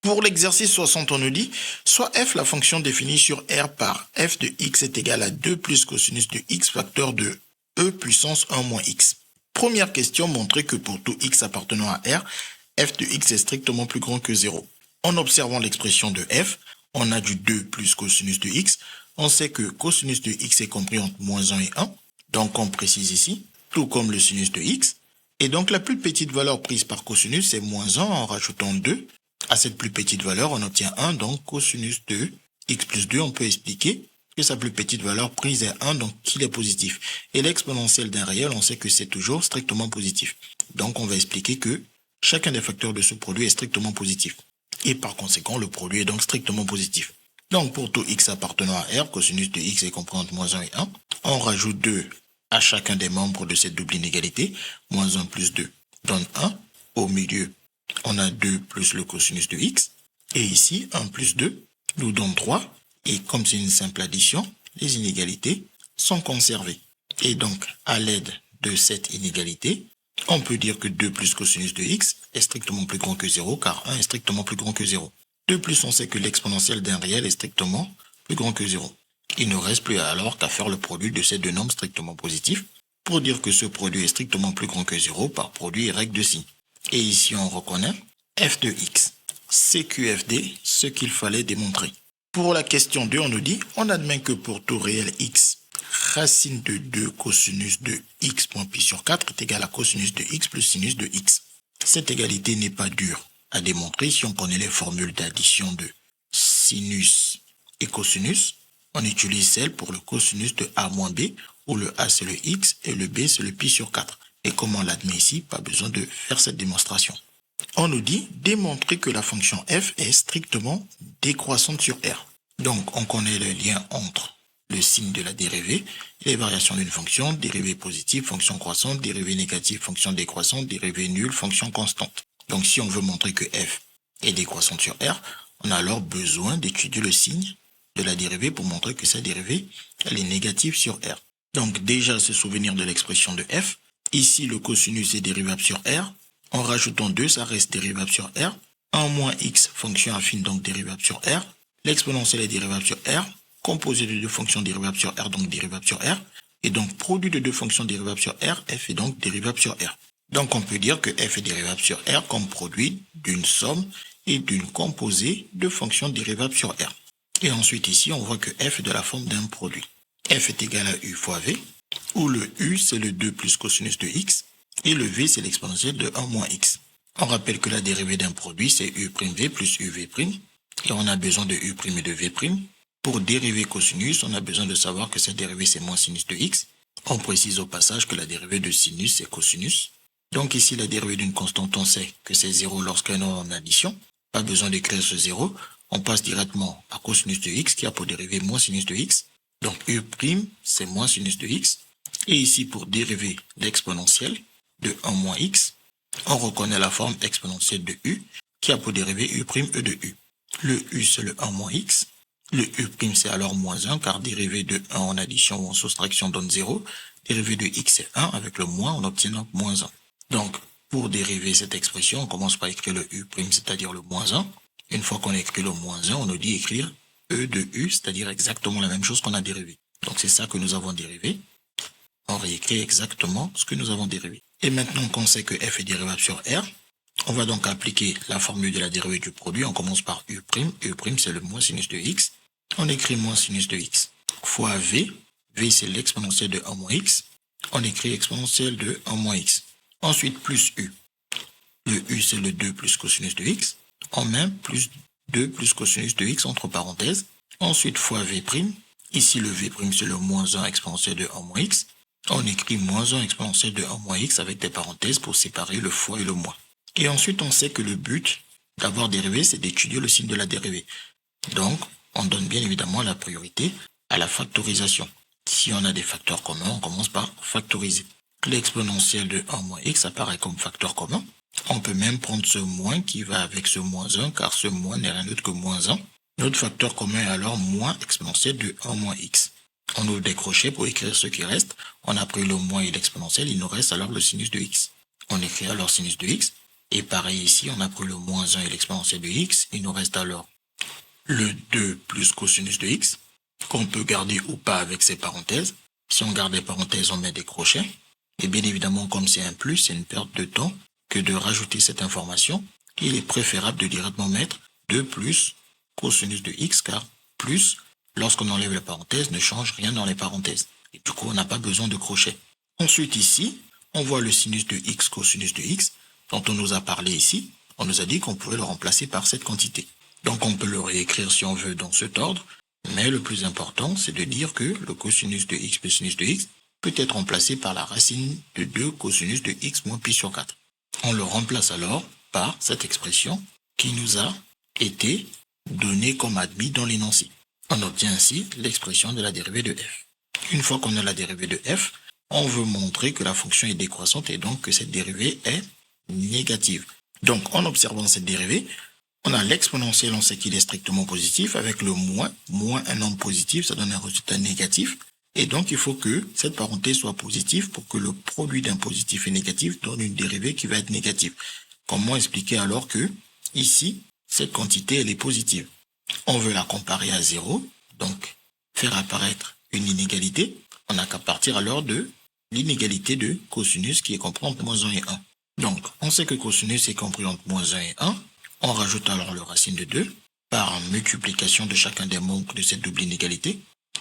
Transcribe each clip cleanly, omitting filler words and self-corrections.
Pour l'exercice 60, on nous dit, soit f la fonction définie sur R par f de x est égale à 2 plus cosinus de x facteur de e puissance 1 moins x. Première question, montrer que pour tout x appartenant à R, f de x est strictement plus grand que 0. En observant l'expression de f, on a du 2 plus cosinus de x. On sait que cosinus de x est compris entre moins 1 et 1. Donc on précise ici, tout comme le sinus de x. Et donc la plus petite valeur prise par cosinus, c'est moins 1 en rajoutant 2. À cette plus petite valeur, on obtient 1, donc cosinus de x plus 2, on peut expliquer que sa plus petite valeur prise est 1, donc qu'il est positif. Et l'exponentielle d'un réel, on sait que c'est toujours strictement positif. Donc on va expliquer que chacun des facteurs de ce produit est strictement positif. Et par conséquent, le produit est donc strictement positif. Donc pour tout x appartenant à R, cosinus de x est compris entre moins 1 et 1. On rajoute 2 à chacun des membres de cette double inégalité. Moins 1 plus 2 donne 1. Au milieu, on a 2 plus le cosinus de x. Et ici, 1 plus 2 nous donne 3. Et comme c'est une simple addition, les inégalités sont conservées. Et donc, à l'aide de cette inégalité, on peut dire que 2 plus cosinus de x est strictement plus grand que 0, car 1 est strictement plus grand que 0. De plus, on sait que l'exponentielle d'un réel est strictement plus grand que 0. Il ne reste plus alors qu'à faire le produit de ces deux nombres strictement positifs pour dire que ce produit est strictement plus grand que 0 par produit y de signes. Et ici, on reconnaît f de x. C'est QFD, ce qu'il fallait démontrer. Pour la question 2, on nous dit, on admet que pour tout réel x, racine de 2 cosinus de x moins pi sur 4 est égale à cosinus de x plus sinus de x. Cette égalité n'est pas dure à démontrer si on connaît les formules d'addition de sinus et cosinus. On utilise celle pour le cosinus de a moins b, où le a c'est le x et le b c'est le pi sur 4. Et comme on l'admet ici, pas besoin de faire cette démonstration. On nous dit démontrer que la fonction f est strictement décroissante sur R. Donc on connaît le lien entre le signe de la dérivée et les variations d'une fonction, dérivée positive, fonction croissante, dérivée négative, fonction décroissante, dérivée nulle, fonction constante. Donc si on veut montrer que f est décroissante sur R, on a alors besoin d'étudier le signe de la dérivée pour montrer que sa dérivée elle est négative sur R. Donc déjà se souvenir de l'expression de f. Ici le cosinus est dérivable sur R. En rajoutant 2, ça reste dérivable sur R. 1 moins x, fonction affine, donc dérivable sur R. L'exponentielle est dérivable sur R. Composé de deux fonctions dérivables sur R, donc dérivable sur R. Et donc produit de deux fonctions dérivables sur R, f est donc dérivable sur R. Donc on peut dire que f est dérivable sur R comme produit d'une somme et d'une composée de fonctions dérivables sur R. Et ensuite ici, on voit que f est de la forme d'un produit. F est égal à u fois v, où le u c'est le 2 plus cosinus de x, et le v c'est l'exponentielle de 1 moins x. On rappelle que la dérivée d'un produit c'est u'v plus uv', et on a besoin de u' et de v'. Pour dériver cosinus, on a besoin de savoir que cette dérivée c'est moins sinus de x. On précise au passage que la dérivée de sinus c'est cosinus. Donc ici la dérivée d'une constante, on sait que c'est 0 lorsqu'elle est en addition. Pas besoin d'écrire ce 0. On passe directement à cosinus de x qui a pour dérivée moins sinus de x. Donc u' c'est moins sinus de x. Et ici pour dériver l'exponentielle de 1 moins x, on reconnaît la forme exponentielle de u qui a pour dérivée u'e de u. Le u c'est le 1 moins x. Le u' c'est alors moins 1 car dérivé de 1 en addition ou en soustraction donne 0. Dérivé de x c'est 1, avec le moins on obtient donc moins 1. Donc pour dériver cette expression, on commence par écrire le u', c'est-à-dire le moins 1. Une fois qu'on a écrit le moins 1, on nous dit écrire e de u, c'est-à-dire exactement la même chose qu'on a dérivé. Donc c'est ça que nous avons dérivé. On réécrit exactement ce que nous avons dérivé. Et maintenant qu'on sait que f est dérivable sur R, on va donc appliquer la formule de la dérivée du produit. On commence par u'. U' c'est le moins sinus de x. On écrit moins sinus de x fois v. V c'est l'exponentielle de 1 moins x. On écrit exponentielle de 1 moins x. Ensuite plus u. Le u c'est le 2 plus cosinus de x. On met plus 2 plus cosinus de x entre parenthèses. Ensuite fois v'. Ici le v' c'est le moins 1 exponentielle de 1 moins x. On écrit moins 1 exponentielle de 1 moins x avec des parenthèses pour séparer le fois et le moins. Et ensuite, on sait que le but d'avoir dérivé, c'est d'étudier le signe de la dérivée. Donc, on donne bien évidemment la priorité à la factorisation. Si on a des facteurs communs, on commence par factoriser. L'exponentielle de 1 moins x apparaît comme facteur commun. On peut même prendre ce moins qui va avec ce moins 1, car ce moins n'est rien d'autre que moins 1. Notre facteur commun est alors moins exponentielle de 1 moins x. On ouvre des crochets pour écrire ce qui reste. On a pris le moins et l'exponentielle, il nous reste alors le sinus de x. On écrit alors sinus de x. Et pareil ici, on a pris le moins 1 et l'exponentielle de x. Il nous reste alors le 2 plus cosinus de x, qu'on peut garder ou pas avec ces parenthèses. Si on garde les parenthèses, on met des crochets. Et bien évidemment, comme c'est un plus, c'est une perte de temps que de rajouter cette information. Il est préférable de directement mettre 2 plus cosinus de x, car plus, lorsqu'on enlève la parenthèse, ne change rien dans les parenthèses. Et du coup, on n'a pas besoin de crochet. Ensuite, ici, on voit le sinus de x, cosinus de x, dont on nous a parlé ici. On nous a dit qu'on pouvait le remplacer par cette quantité. Donc, on peut le réécrire si on veut dans cet ordre. Mais le plus important, c'est de dire que le cosinus de x plus sinus de x peut être remplacé par la racine de 2 cosinus de x moins pi sur 4. On le remplace alors par cette expression qui nous a été donnée comme admis dans l'énoncé. On obtient ainsi l'expression de la dérivée de f. Une fois qu'on a la dérivée de f, on veut montrer que la fonction est décroissante et donc que cette dérivée est négative. Donc, en observant cette dérivée, on a l'exponentielle, on sait qu'il est strictement positif, avec le moins un nombre positif, ça donne un résultat négatif. Et donc, il faut que cette parenthèse soit positive pour que le produit d'un positif et négatif donne une dérivée qui va être négative. Comment expliquer alors que, ici, cette quantité, elle est positive? On veut la comparer à 0, donc faire apparaître une inégalité. On n'a qu'à partir alors de l'inégalité de cosinus qui est compris entre moins 1 et 1. Donc, on sait que cosinus est compris entre moins 1 et 1. On rajoute alors le racine de 2 par multiplication de chacun des membres de cette double inégalité.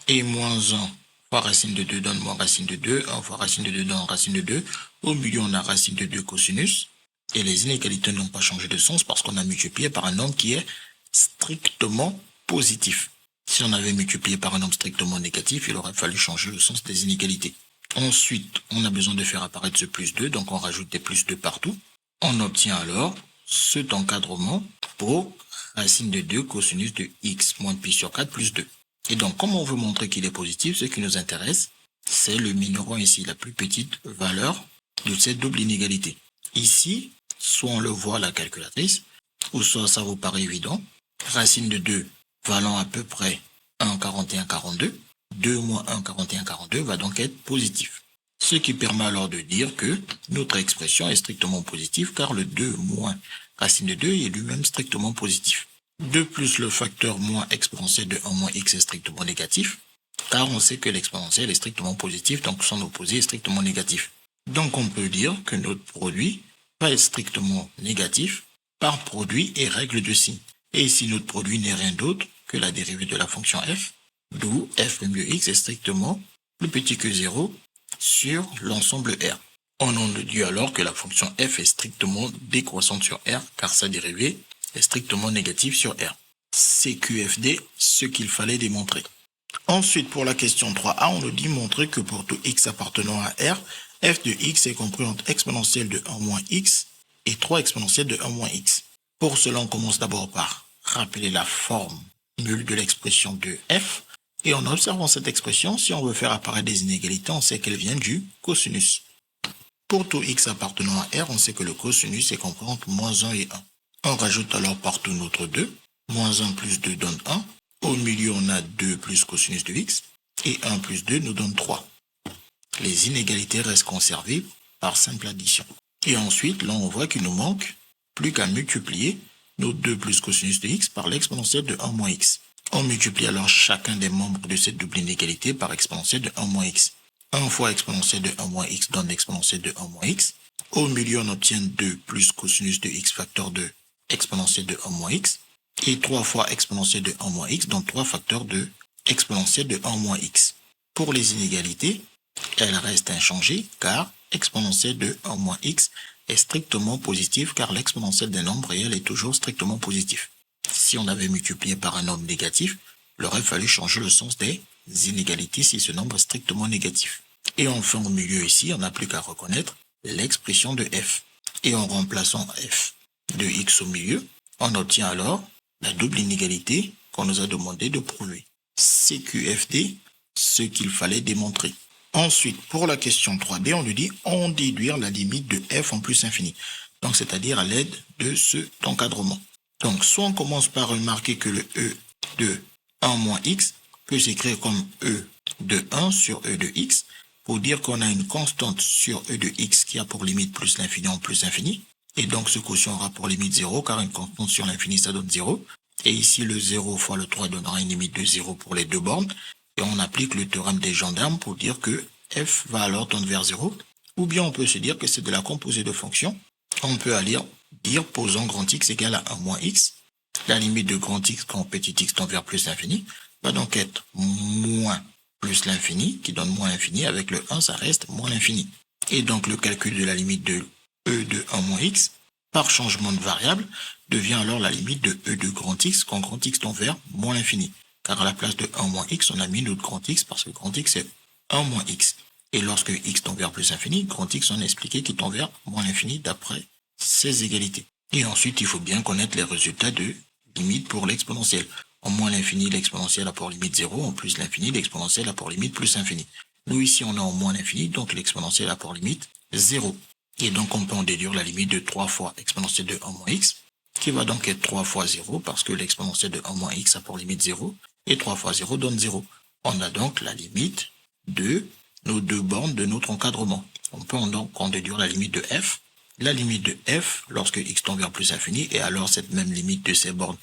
Et moins 1 fois racine de 2 donne moins racine de 2. 1 fois racine de 2 donne racine de 2. Au milieu, on a racine de 2 cosinus. Et les inégalités n'ont pas changé de sens parce qu'on a multiplié par un nombre qui est strictement positif. Si on avait multiplié par un nombre strictement négatif, il aurait fallu changer le sens des inégalités. Ensuite, on a besoin de faire apparaître ce plus 2, donc on rajoute des plus 2 partout. On obtient alors cet encadrement pour racine de 2 cosinus de x moins pi sur 4 plus 2. Et donc, comme on veut montrer qu'il est positif, ce qui nous intéresse, c'est le mineur ici, la plus petite valeur de cette double inégalité. Ici, soit on le voit à la calculatrice, ou soit ça vous paraît évident. Racine de 2 valant à peu près 1, 41, 42. 2 moins 1, 41, 42 va donc être positif. Ce qui permet alors de dire que notre expression est strictement positive car le 2 moins racine de 2 est lui-même strictement positif. 2 plus le facteur moins exponentiel de 1 moins x est strictement négatif car on sait que l'exponentiel est strictement positif, donc son opposé est strictement négatif. Donc on peut dire que notre produit va être strictement négatif par produit et règle de signe. Et ici notre produit n'est rien d'autre que la dérivée de la fonction f, d'où f' de x est strictement plus petit que 0 sur l'ensemble R. On en déduit alors que la fonction f est strictement décroissante sur R car sa dérivée est strictement négative sur R. C'est QFD ce qu'il fallait démontrer. Ensuite, pour la question 3a, on nous dit montrer que pour tout x appartenant à R, f de x est compris entre exponentielle de 1 moins x et 3 exponentielle de 1 moins x. Pour cela, on commence d'abord par rappeler la formule de l'expression de f. Et en observant cette expression, si on veut faire apparaître des inégalités, on sait qu'elles viennent du cosinus. Pour tout x appartenant à R, on sait que le cosinus est compris entre moins 1 et 1. On rajoute alors partout notre 2. Moins 1 plus 2 donne 1. Au milieu, on a 2 plus cosinus de x. Et 1 plus 2 nous donne 3. Les inégalités restent conservées par simple addition. Et ensuite, là, on voit qu'il nous manque plus qu'à multiplier nos 2 plus cosinus de x par l'exponentielle de 1 moins x. On multiplie alors chacun des membres de cette double inégalité par exponentielle de 1 moins x. 1 fois exponentielle de 1 moins x donne l'exponentielle de 1 moins x. Au milieu, on obtient 2 plus cosinus de x facteur de exponentielle de 1 moins x. Et 3 fois exponentielle de 1 moins x donne 3 facteurs de exponentielle de 1 moins x. Pour les inégalités, elles restent inchangées car exponentielle de 1 moins x est strictement positive car l'exponentielle d'un nombre réel est toujours strictement positif. Si on avait multiplié par un nombre négatif, il aurait fallu changer le sens des inégalités si ce nombre est strictement négatif. Et enfin, au milieu ici, on n'a plus qu'à reconnaître l'expression de f. Et en remplaçant f de x au milieu, on obtient alors la double inégalité qu'on nous a demandé de prouver. C'est QFD ce qu'il fallait démontrer. Ensuite, pour la question 3b, on lui dit en déduire la limite de f en plus infini. Donc, c'est-à-dire à l'aide de cet encadrement. Donc, soit on commence par remarquer que le e de 1 moins x peut s'écrire comme e de 1 sur e de x pour dire qu'on a une constante sur e de x qui a pour limite plus l'infini en plus infini. Et donc, ce quotient aura pour limite 0, car une constante sur l'infini, ça donne 0. Et ici, le 0 fois le 3 donnera une limite de 0 pour les deux bornes. Et on applique le théorème des gendarmes pour dire que f va alors tendre vers 0. Ou bien on peut se dire que c'est de la composée de fonctions. On peut aller dire, posons grand x égale à 1 moins x. La limite de grand x quand petit x tend vers plus l'infini va donc être moins plus l'infini, qui donne moins l'infini. Avec le 1, ça reste moins l'infini. Et donc le calcul de la limite de e de 1 moins x, par changement de variable, devient alors la limite de e de grand x quand grand x tend vers moins l'infini. Car à la place de 1 moins x, on a mis notre grand x parce que grand x c'est 1 moins x. Et lorsque x tend vers plus l'infini, grand x, on a expliqué qu'il tend vers moins l'infini d'après ces égalités. Et ensuite, il faut bien connaître les résultats de limite pour l'exponentielle. En moins l'infini, l'exponentielle a pour limite 0. En plus l'infini, l'exponentielle a pour limite plus infini. Nous, ici, on est en moins l'infini, donc l'exponentielle a pour limite 0. Et donc, on peut en déduire la limite de 3 fois exponentielle de 1 moins x, qui va donc être 3 fois 0, parce que l'exponentielle de 1 moins x a pour limite 0, et 3 fois 0 donne 0. On a donc la limite de nos deux bornes de notre encadrement. On peut donc en déduire la limite de f. La limite de f, lorsque x tend vers plus infini, et alors cette même limite de ces bornes,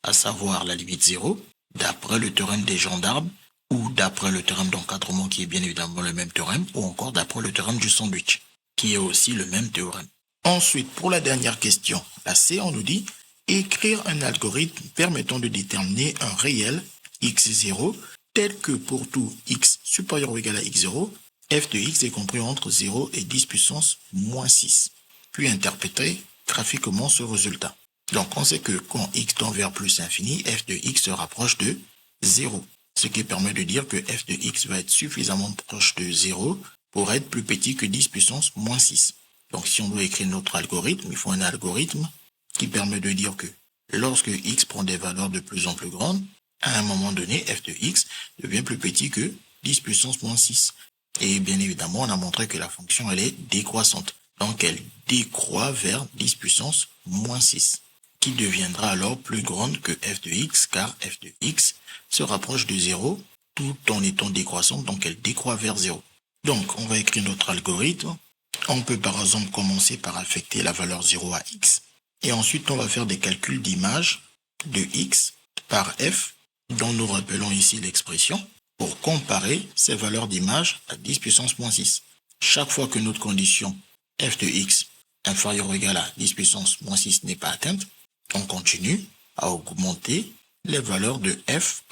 à savoir la limite 0, d'après le théorème des gendarmes, ou d'après le théorème d'encadrement qui est bien évidemment le même théorème, ou encore d'après le théorème du sandwich, qui est aussi le même théorème. Ensuite, pour la dernière question, la C, on nous dit écrire un algorithme permettant de déterminer un réel x0 tel que pour tout x supérieur ou égal à x0, f de x est compris entre 0 et 10 puissance moins 6. Puis interpréter graphiquement ce résultat. Donc on sait que quand x tend vers plus infini, f de x se rapproche de 0. Ce qui permet de dire que f de x va être suffisamment proche de 0 pour être plus petit que 10 puissance moins 6. Donc si on doit écrire notre algorithme, il faut un algorithme qui permet de dire que lorsque x prend des valeurs de plus en plus grandes, à un moment donné, f de x devient plus petit que 10 puissance moins 6. Et bien évidemment, on a montré que la fonction, elle est décroissante. Donc elle décroît vers 10 puissance moins 6, qui deviendra alors plus grande que f de x, car f de x se rapproche de 0 tout en étant décroissante, donc elle décroît vers 0. Donc on va écrire notre algorithme. On peut par exemple commencer par affecter la valeur 0 à x, et ensuite on va faire des calculs d'image de x par f, dont nous rappelons ici l'expression, pour comparer ces valeurs d'image à 10 puissance moins 6. Chaque fois que notre condition f de x inférieur ou égal à 10 puissance moins 6 n'est pas atteinte, on continue à augmenter les valeurs de f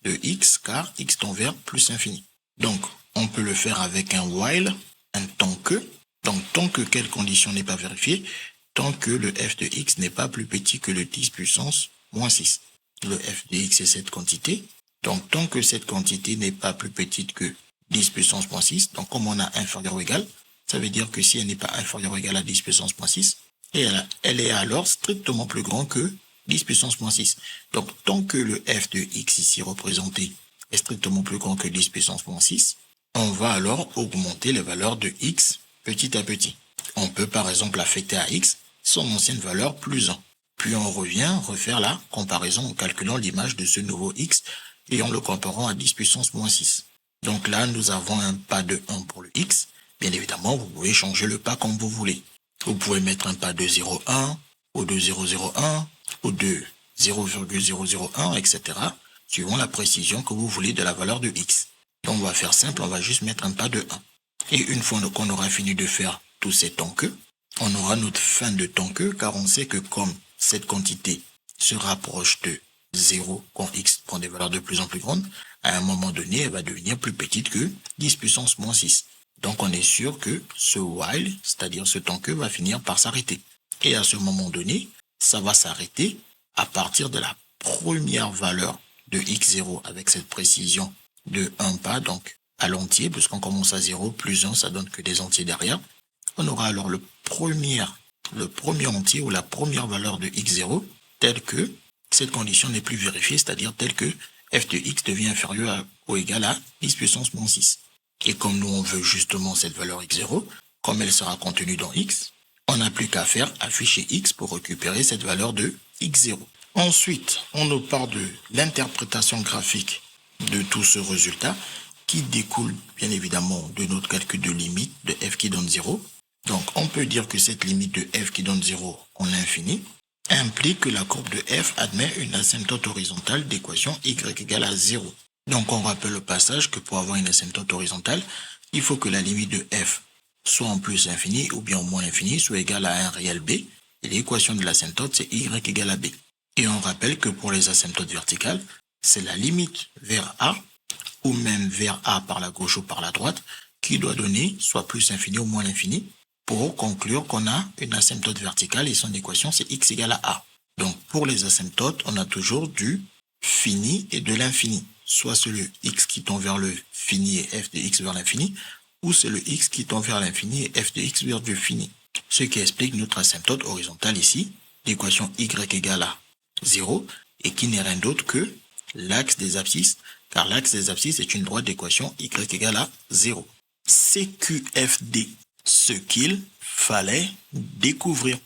de x car x tend vers plus infini. Donc, on peut le faire avec un while, un tant que. Donc, tant que quelle condition n'est pas vérifiée, tant que le f de x n'est pas plus petit que le 10 puissance moins 6. Le f de x est cette quantité. Donc, tant que cette quantité n'est pas plus petite que 10 puissance moins 6, donc comme on a inférieur ou égal, ça veut dire que si elle n'est pas inférieure ou égale à 10 puissance moins 6, elle est alors strictement plus grande que 10 puissance moins 6. Donc, tant que le f de x ici représenté est strictement plus grand que 10 puissance moins 6, on va alors augmenter les valeurs de x petit à petit. On peut par exemple affecter à x son ancienne valeur plus 1. Puis on revient refaire la comparaison en calculant l'image de ce nouveau x et en le comparant à 10 puissance moins 6. Donc là, nous avons un pas de 1 pour le x. Bien évidemment, vous pouvez changer le pas comme vous voulez. Vous pouvez mettre un pas de 0,1 ou de 0,01 ou de 0,001, etc. suivant la précision que vous voulez de la valeur de x. Donc on va faire simple, on va juste mettre un pas de 1. Et une fois qu'on aura fini de faire tous ces tant que, on aura notre fin de tant que, car on sait que comme cette quantité se rapproche de 0 quand x prend des valeurs de plus en plus grandes, à un moment donné, elle va devenir plus petite que 10 puissance moins 6. Donc on est sûr que ce while, c'est-à-dire ce tant que, va finir par s'arrêter. Et à ce moment donné, ça va s'arrêter à partir de la première valeur de x0 avec cette précision de 1 pas, donc à l'entier, puisqu'on commence à 0, plus 1, ça donne que des entiers derrière. On aura alors le premier entier ou la première valeur de x0 telle que cette condition n'est plus vérifiée, c'est-à-dire telle que f de x devient inférieur ou égal à 10 puissance moins 6. Et comme nous on veut justement cette valeur x0, comme elle sera contenue dans x, on n'a plus qu'à faire afficher x pour récupérer cette valeur de x0. Ensuite, on nous parle de l'interprétation graphique de tout ce résultat qui découle bien évidemment de notre calcul de limite de f qui donne 0. Donc, on peut dire que cette limite de f qui donne 0 en l'infini implique que la courbe de f admet une asymptote horizontale d'équation y égale à 0. Donc, on rappelle le passage que pour avoir une asymptote horizontale, il faut que la limite de f soit en plus infini ou bien au moins infini soit égale à un réel b. Et l'équation de l'asymptote, c'est y égale à b. Et on rappelle que pour les asymptotes verticales, c'est la limite vers a ou même vers a par la gauche ou par la droite qui doit donner soit plus infini ou moins l'infini pour conclure qu'on a une asymptote verticale et son équation c'est x égale à a. Donc pour les asymptotes, on a toujours du fini et de l'infini. Soit c'est le x qui tend vers le fini et f de x vers l'infini, ou c'est le x qui tend vers l'infini et f de x vers du fini. Ce qui explique notre asymptote horizontale ici, l'équation y égale à 0, et qui n'est rien d'autre que l'axe des abscisses, car l'axe des abscisses est une droite d'équation y égale à 0. CQFD, ce qu'il fallait découvrir.